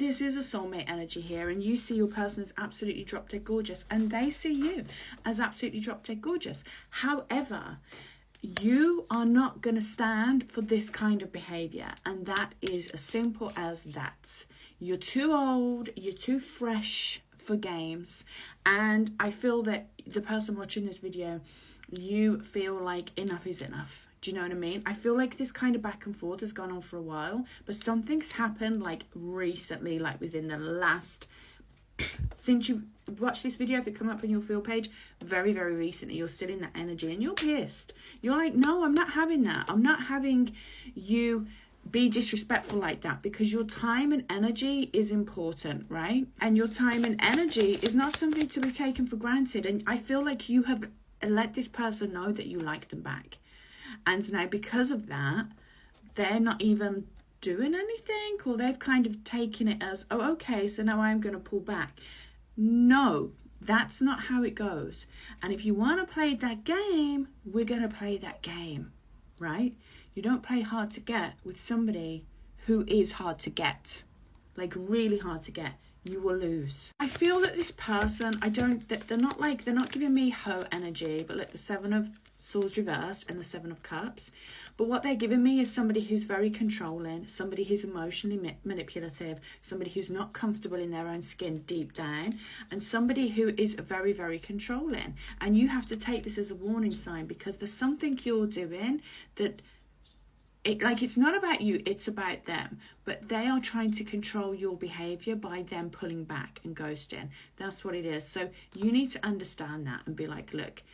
this is a soulmate energy here, and you see your person as absolutely drop dead gorgeous, and they see you as absolutely drop dead gorgeous. However, you are not going to stand for this kind of behavior, and that is as simple as that. You're too old, you're too fresh for games, and I feel that the person watching this video, you feel like enough is enough. Do you know what I mean? I feel like this kind of back and forth has gone on for a while, but something's happened like recently, like within the last, since you watched this video, if it come up on your field page, very, very recently, you're still in that energy and you're pissed. You're like, no, I'm not having that. I'm not having you be disrespectful like that, because your time and energy is important, right? And your time and energy is not something to be taken for granted. And I feel like you have let this person know that you like them back. And now because of that, they're not even doing anything, or they've kind of taken it as, oh, okay, so now I'm going to pull back. No, that's not how it goes. And if you want to play that game, we're going to play that game, right? You don't play hard to get with somebody who is hard to get, like really hard to get. You will lose. I feel that this person, they're not giving me hoe energy, but like the Seven of Swords reversed and the Seven of Cups. But what they're giving me is somebody who's very controlling, somebody who's emotionally manipulative, somebody who's not comfortable in their own skin deep down, and somebody who is very, very controlling. And you have to take this as a warning sign, because there's something you're doing that it's not about you, it's about them. But they are trying to control your behavior by them pulling back and ghosting. That's what it is. So you need to understand that and be like, look,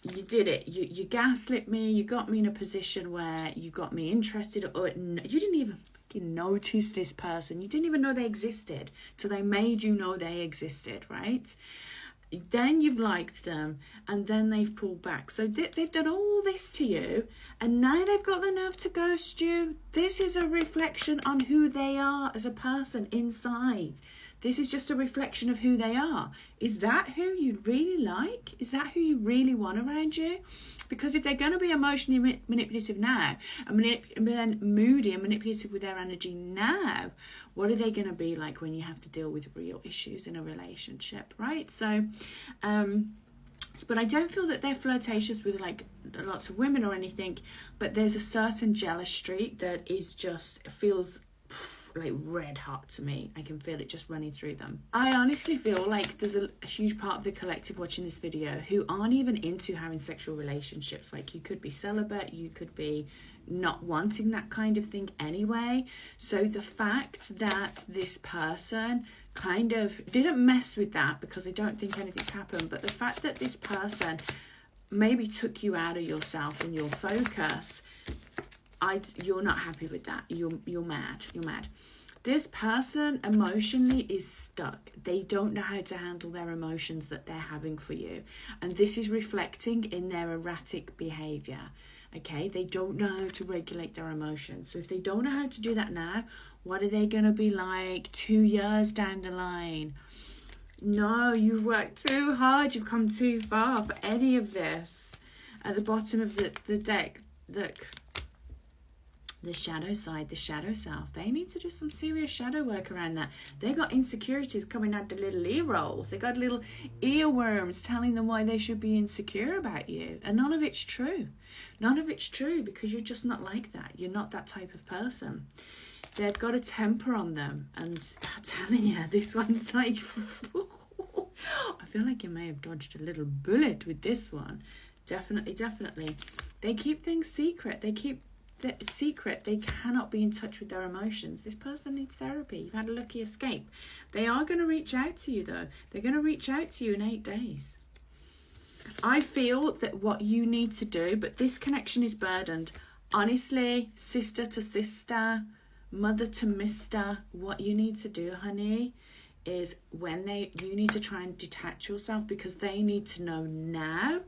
you did it. You gaslit me. You got me in a position where you got me interested, or you didn't even fucking notice this person. You didn't even know they existed till they made you know they existed, right? Then you've liked them, and then they've pulled back. So they've done all this to you, and now they've got the nerve to ghost you. This is a reflection on who they are as a person inside. This is just a reflection of who they are. Is that who you really like? Is that who you really want around you? Because if they're going to be emotionally manipulative now, and then moody and manipulative with their energy now, what are they going to be like when you have to deal with real issues in a relationship, right? So, but I don't feel that they're flirtatious with like lots of women or anything, but there's a certain jealous streak that is just, feels like red hot to me. I can feel it just running through them. I honestly feel like there's a huge part of the collective watching this video who aren't even into having sexual relationships. Like, you could be celibate, you could be not wanting that kind of thing anyway. So the fact that this person kind of didn't mess with that, because I don't think anything's happened, but the fact that this person maybe took you out of yourself and your focus, you're not happy with that. You're mad. This person emotionally is stuck. They don't know how to handle their emotions that they're having for you, and this is reflecting in their erratic behavior. Okay, they don't know how to regulate their emotions. So if they don't know how to do that now, what are they going to be like 2 years down the line? No, you've worked too hard. You've come too far for any of this. At the bottom of the deck, look, the shadow side, the shadow self. They need to do some serious shadow work around that. They got insecurities coming out the little ear rolls. They got little earworms telling them why they should be insecure about you. And none of it's true. None of it's true, because you're just not like that. You're not that type of person. They've got a temper on them. And I'm telling you, this one's like, I feel like you may have dodged a little bullet with this one. Definitely, definitely. They keep things secret. They cannot be in touch with their emotions. This person needs therapy. You've had a lucky escape. They are going to reach out to you though. They're going to reach out to you in 8 days. I feel that what you need to do, but this connection is burdened. Honestly, sister to sister, mother to mister, what you need to do, honey, is you need to try and detach yourself, because they need to know now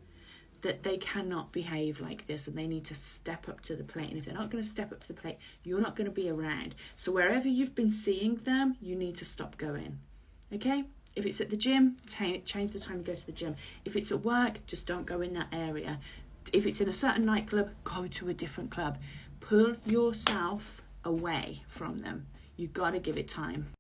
that they cannot behave like this, and they need to step up to the plate. And if they're not going to step up to the plate, you're not going to be around. So wherever you've been seeing them, you need to stop going. Okay? If it's at the gym, change the time you go to the gym. If it's at work, just don't go in that area. If it's in a certain nightclub, go to a different club. Pull yourself away from them. You've got to give it time.